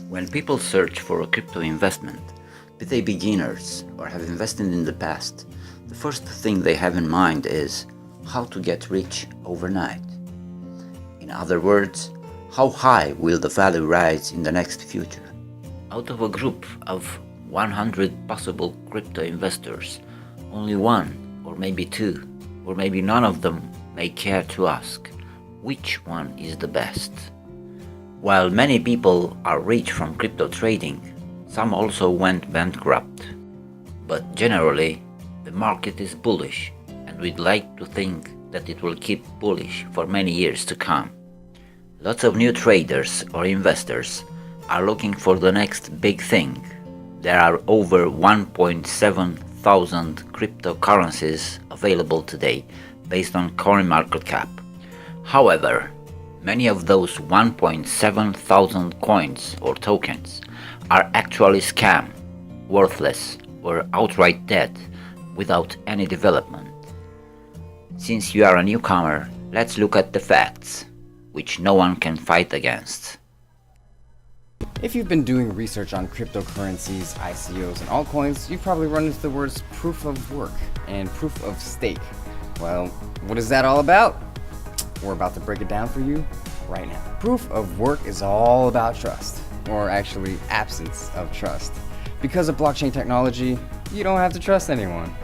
When people search for a crypto investment, be they beginners or have invested in the past, the first thing they have in mind is how to get rich overnight. In other words, how high will the value rise in the next future? Out of a group of 100 possible crypto investors, only one, or maybe two, or maybe none of them may care to ask which one is the best. While many people are rich from crypto trading, some also went bankrupt. But generally, the market is bullish, and we'd like to think that it will keep bullish for many years to come. Lots of new traders or investors are looking for the next big thing. There are over 1.7 thousand cryptocurrencies available today based on CoinMarketCap. However, many of those 1.7 thousand coins or tokens are actually scam, worthless, or outright dead without any development. Since you are a newcomer, let's look at the facts, which no one can fight against. If you've been doing research on cryptocurrencies, ICOs, and altcoins, you've probably run into the words proof of work and proof of stake. Well, what is that all about? We're about to break it down for you right now. Proof of work is all about trust, or actually absence of trust. Because of blockchain technology, you don't have to trust anyone.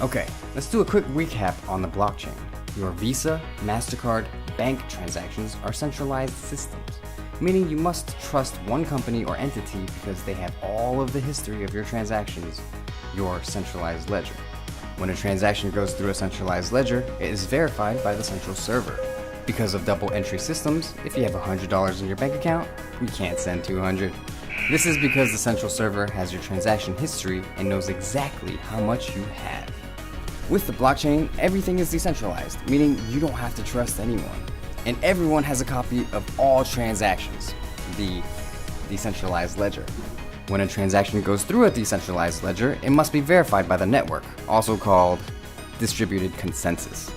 Okay, let's do a quick recap on the blockchain. Your Visa, MasterCard, bank transactions are centralized systems, meaning you must trust one company or entity because they have all of the history of your transactions, your centralized ledger. When a transaction goes through a centralized ledger, it is verified by the central server. Because of double entry systems, if you have $100 in your bank account, you can't send 200. This is because the central server has your transaction history and knows exactly how much you have. With the blockchain, everything is decentralized, meaning you don't have to trust anyone. And everyone has a copy of all transactions, the decentralized ledger. When a transaction goes through a decentralized ledger, it must be verified by the network, also called distributed consensus.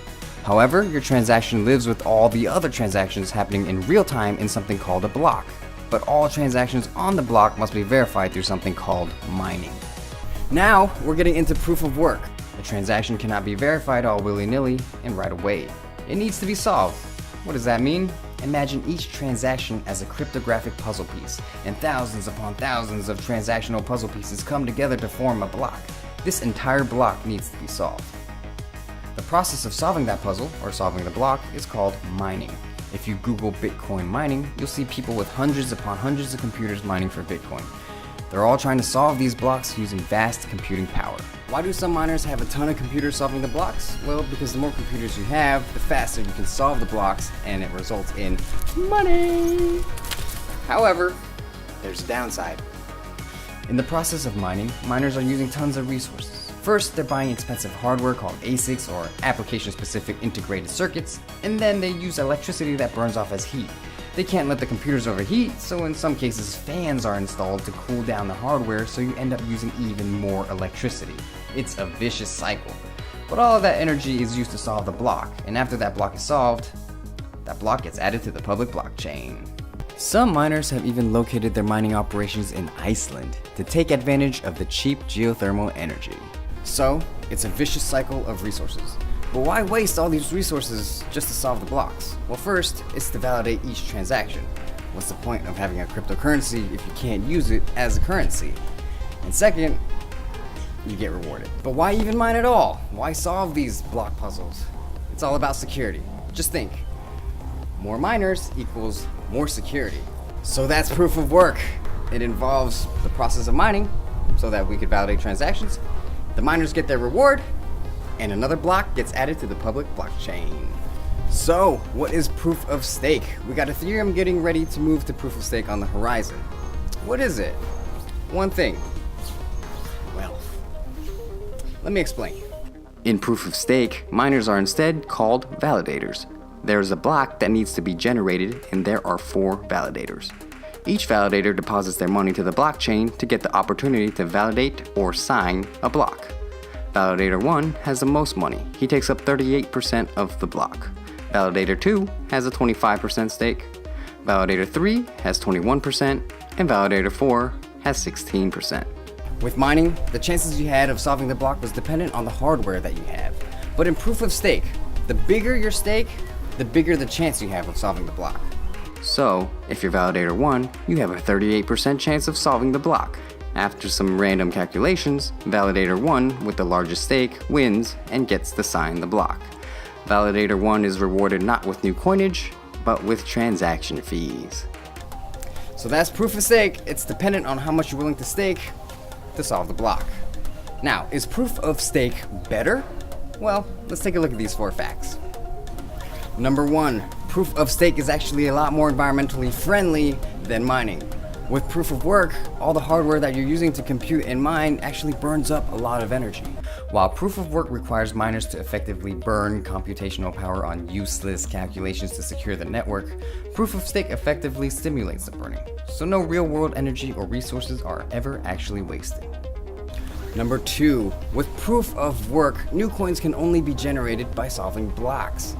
However, your transaction lives with all the other transactions happening in real time in something called a block. But all transactions on the block must be verified through something called mining. Now, we're getting into proof of work. A transaction cannot be verified all willy-nilly and right away. It needs to be solved. What does that mean? Imagine each transaction as a cryptographic puzzle piece, and thousands upon thousands of transactional puzzle pieces come together to form a block. This entire block needs to be solved. The process of solving that puzzle, or solving the block, is called mining. If you Google Bitcoin mining, you'll see people with hundreds upon hundreds of computers mining for Bitcoin. They're all trying to solve these blocks using vast computing power. Why do some miners have a ton of computers solving the blocks? Well, because the more computers you have, the faster you can solve the blocks, and it results in money. However, there's a downside. In the process of mining, miners are using tons of resources. First, they're buying expensive hardware called ASICs, or application-specific integrated circuits, and then they use electricity that burns off as heat. They can't let the computers overheat, so in some cases fans are installed to cool down the hardware, so you end up using even more electricity. It's a vicious cycle. But all of that energy is used to solve the block, and after that block is solved, that block gets added to the public blockchain. Some miners have even located their mining operations in Iceland to take advantage of the cheap geothermal energy. So, it's a vicious cycle of resources. But why waste all these resources just to solve the blocks? Well, first, it's to validate each transaction. What's the point of having a cryptocurrency if you can't use it as a currency? And second, you get rewarded. But why even mine at all? Why solve these block puzzles? It's all about security. Just think, more miners equals more security. So that's proof of work. It involves the process of mining so that we could validate transactions. The miners get their reward, and another block gets added to the public blockchain. So, what is proof of stake? We got Ethereum getting ready to move to proof of stake on the horizon. What is it? One thing. Wealth. Let me explain. In proof of stake, miners are instead called validators. There is a block that needs to be generated, and there are 4 validators. Each validator deposits their money to the blockchain to get the opportunity to validate or sign a block. Validator 1 has the most money. He takes up 38% of the block. Validator 2 has a 25% stake. Validator 3 has 21%. and validator 4 has 16%. With mining, the chances you had of solving the block was dependent on the hardware that you have. But in proof of stake, the bigger your stake, the bigger the chance you have of solving the block. So, if you're validator 1, you have a 38% chance of solving the block. After some random calculations, validator 1 with the largest stake wins and gets to sign the block. Validator 1 is rewarded not with new coinage, but with transaction fees. So that's proof of stake. It's dependent on how much you're willing to stake to solve the block. Now, is proof of stake better? Well, let's take a look at these 4 facts. Number 1, proof of stake is actually a lot more environmentally friendly than mining. With proof of work, all the hardware that you're using to compute and mine actually burns up a lot of energy. While proof of work requires miners to effectively burn computational power on useless calculations to secure the network, proof of stake effectively stimulates the burning, so no real-world energy or resources are ever actually wasted. Number 2, with proof of work, new coins can only be generated by solving blocks.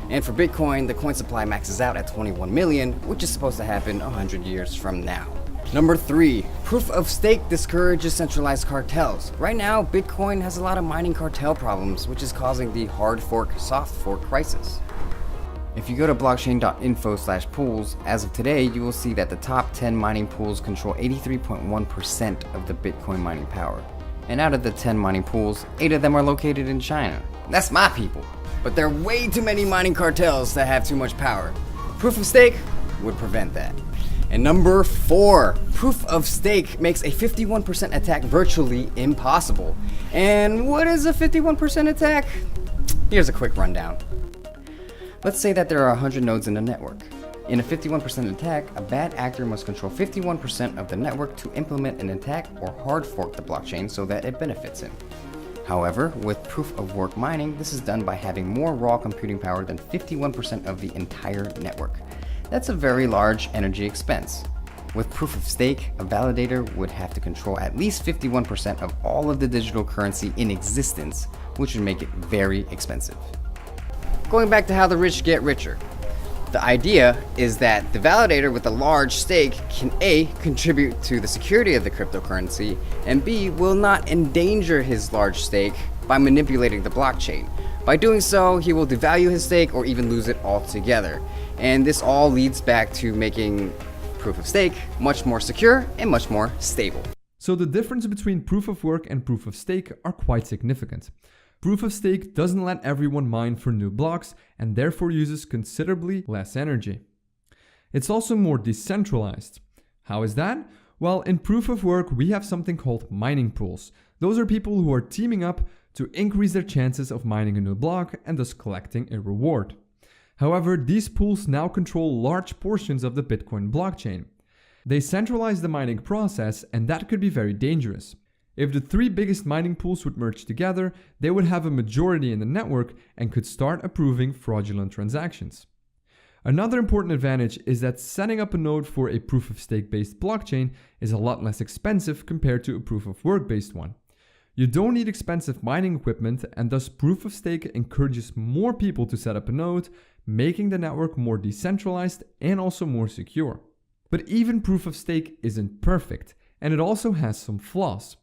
And for Bitcoin, the coin supply maxes out at 21 million, which is supposed to happen 100 years from now. Number 3, proof of stake discourages centralized cartels. Right now, Bitcoin has a lot of mining cartel problems, which is causing the hard fork, soft fork crisis. If you go to blockchain.info/pools, as of today, you will see that the top 10 mining pools control 83.1% of the Bitcoin mining power. And out of the 10 mining pools, 8 of them are located in China. That's my people. But there are way too many mining cartels that have too much power. Proof of stake would prevent that. And number 4, proof of stake makes a 51% attack virtually impossible. And what is a 51% attack? Here's a quick rundown. Let's say that there are 100 nodes in a network. In a 51% attack, a bad actor must control 51% of the network to implement an attack or hard fork the blockchain so that it benefits him. However, with proof of work mining, this is done by having more raw computing power than 51% of the entire network. That's a very large energy expense. With proof of stake, a validator would have to control at least 51% of all of the digital currency in existence, which would make it very expensive. Going back to how the rich get richer. The idea is that the validator with a large stake can A, contribute to the security of the cryptocurrency, and B, will not endanger his large stake by manipulating the blockchain. By doing so, he will devalue his stake or even lose it altogether. And this all leads back to making proof of stake much more secure and much more stable. So the difference between proof of work and proof of stake are quite significant. Proof of stake doesn't let everyone mine for new blocks and therefore uses considerably less energy. It's also more decentralized. How is that? Well, in proof of work, we have something called mining pools. Those are people who are teaming up to increase their chances of mining a new block and thus collecting a reward. However, these pools now control large portions of the Bitcoin blockchain. They centralize the mining process, and that could be very dangerous. If the 3 biggest mining pools would merge together, they would have a majority in the network and could start approving fraudulent transactions. Another important advantage is that setting up a node for a proof of stake based blockchain is a lot less expensive compared to a proof of work based one. You don't need expensive mining equipment, and thus proof of stake encourages more people to set up a node, making the network more decentralized and also more secure. But even proof of stake isn't perfect, and it also has some flaws.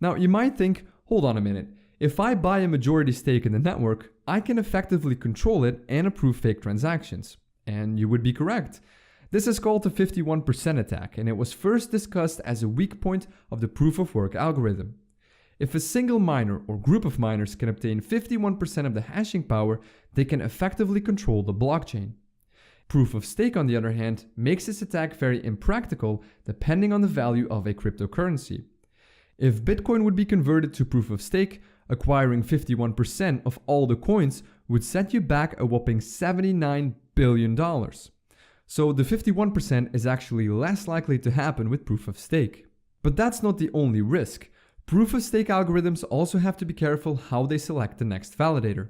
Now you might think, hold on a minute, if I buy a majority stake in the network, I can effectively control it and approve fake transactions. And you would be correct. This is called the 51% attack, and it was first discussed as a weak point of the proof of work algorithm. If a single miner or group of miners can obtain 51% of the hashing power, they can effectively control the blockchain. Proof of stake, on the other hand, makes this attack very impractical depending on the value of a cryptocurrency. If Bitcoin would be converted to proof of stake, acquiring 51% of all the coins would set you back a whopping $79 billion. So the 51% is actually less likely to happen with proof of stake. But that's not the only risk. Proof of stake algorithms also have to be careful how they select the next validator.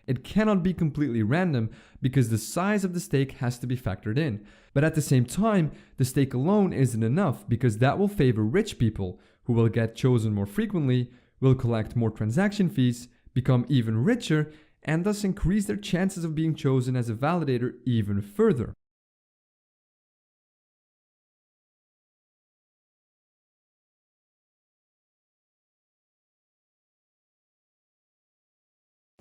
It cannot be completely random because the size of the stake has to be factored in. But at the same time, the stake alone isn't enough because that will favor rich people who will get chosen more frequently, will collect more transaction fees, become even richer, and thus increase their chances of being chosen as a validator even further.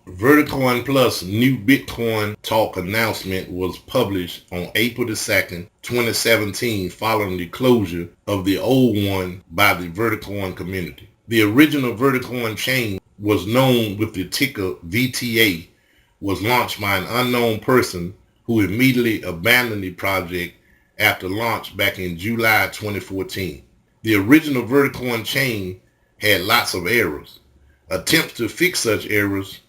VirtacoinPlus new Bitcoin talk announcement was published on April the 2nd, 2017 following the closure of the old one by the Verticoin community. The original Verticoin chain was known with the ticker VTA, was launched by an unknown person who immediately abandoned the project after launch back in July 2014. The original Verticoin chain had lots of errors. Attempts to fix such errors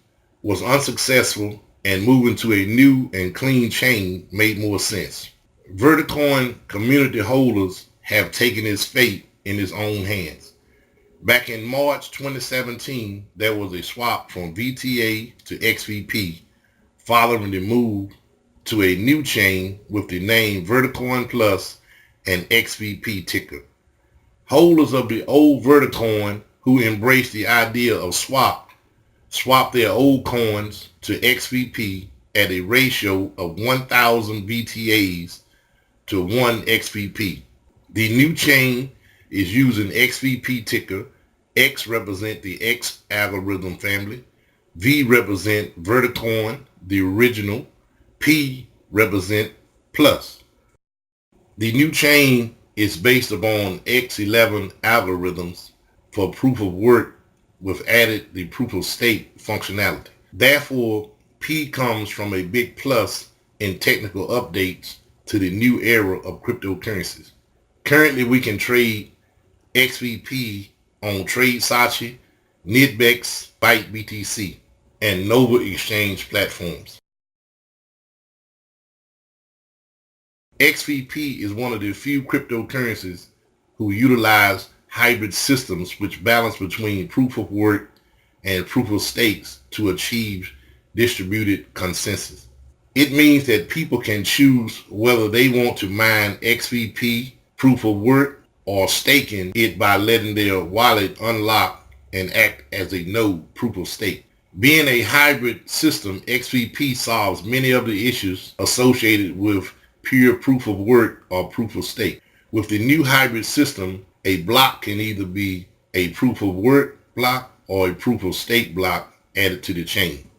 was unsuccessful, and moving to a new and clean chain made more sense. Verticoin community holders have taken its fate in its own hands. Back in March 2017, there was a swap from VTA to XVP following the move to a new chain with the name VirtacoinPlus and XVP ticker. Holders of the old Verticoin who embraced the idea of swap their old coins to XVP at a ratio of 1,000 VTAs to 1 XVP. The new chain is using XVP ticker. X represent the X algorithm family, V represent Verticoin, the original, P represent plus. The new chain is based upon X11 algorithms for proof of work with added the proof of stake functionality. Therefore, P comes from a big plus in technical updates to the new era of cryptocurrencies. Currently, we can trade XVP on TradeSachi, Nitbex, ByteBTC, and Nova Exchange platforms. XVP is one of the few cryptocurrencies who utilize hybrid systems which balance between proof of work and proof of stakes to achieve distributed consensus. It means that people can choose whether they want to mine XVP proof of work or staking it by letting their wallet unlock and act as a node proof of stake. Being a hybrid system, XVP solves many of the issues associated with pure proof of work or proof of stake. With the new hybrid system, a block can either be a proof of work block or a proof of stake block added to the chain.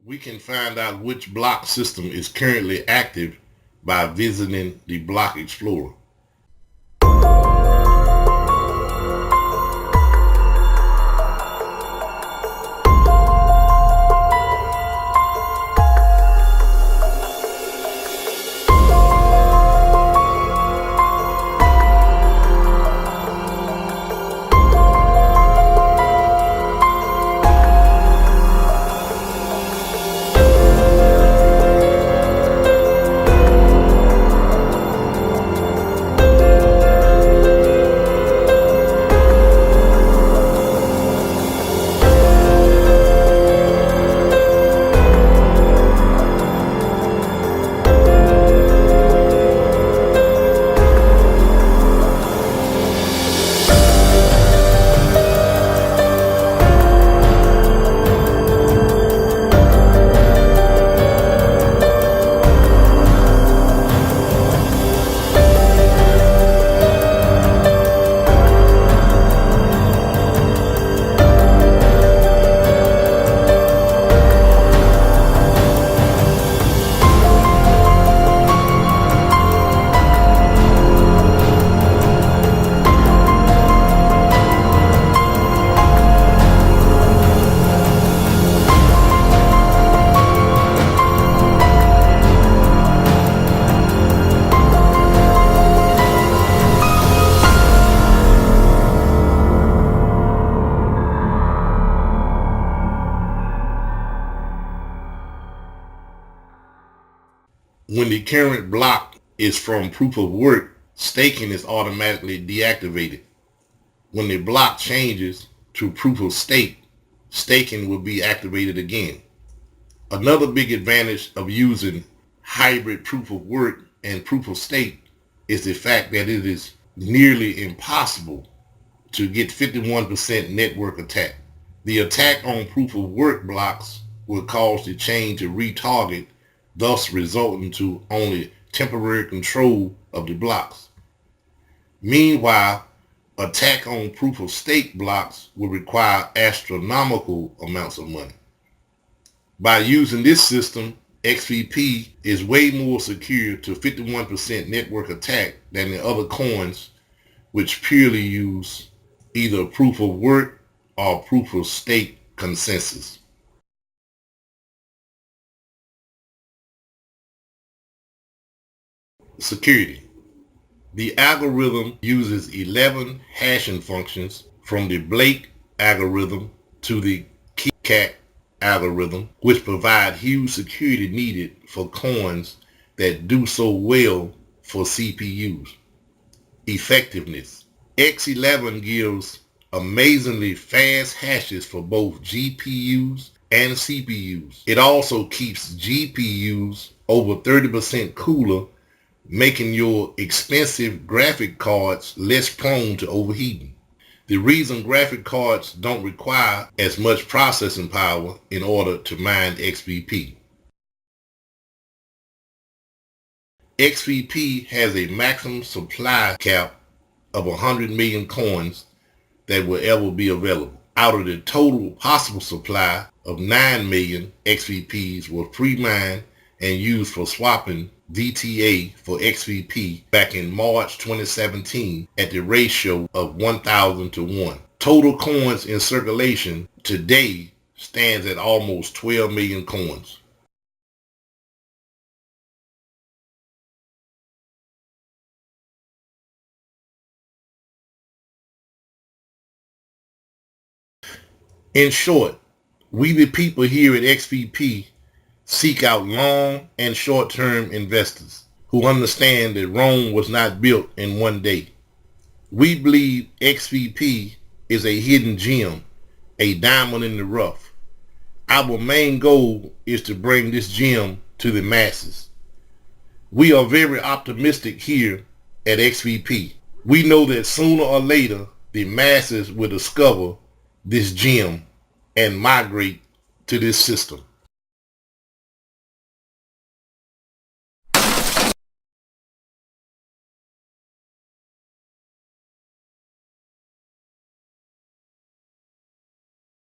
We can find out which block system is currently active by visiting the Block Explorer. When the current block is from proof of work, staking is automatically deactivated. When the block changes to proof of stake, staking will be activated again. Another big advantage of using hybrid proof of work and proof of stake is the fact that it is nearly impossible to get 51% network attack. The attack on proof of work blocks will cause the chain to retarget, thus resulting to only temporary control of the blocks. Meanwhile, attack on proof of stake blocks will require astronomical amounts of money. By using this system, XVP is way more secure to 51% network attack than the other coins which purely use either proof of work or proof of stake consensus. Security. The algorithm uses 11 hashing functions from the Blake algorithm to the KeyCat algorithm, which provide huge security needed for coins that do so well for CPUs. Effectiveness. X11 gives amazingly fast hashes for both GPUs and CPUs. It also keeps GPUs over 30% cooler, making your expensive graphic cards less prone to overheating. The reason graphic cards don't require as much processing power in order to mine XVP. XVP has a maximum supply cap of 100 million coins that will ever be available. Out of the total possible supply of 9 million XVPs were pre-mined and used for swapping DTA for XVP back in March 2017 at the ratio of 1,000 to 1. Total coins in circulation today stands at almost 12 million coins. In short, we the people here at XVP seek out long and short-term investors who understand that Rome was not built in one day. We believe XVP is a hidden gem, a diamond in the rough. Our main goal is to bring this gem to the masses. We are very optimistic here at XVP. We know that sooner or later the masses will discover this gem and migrate to this system.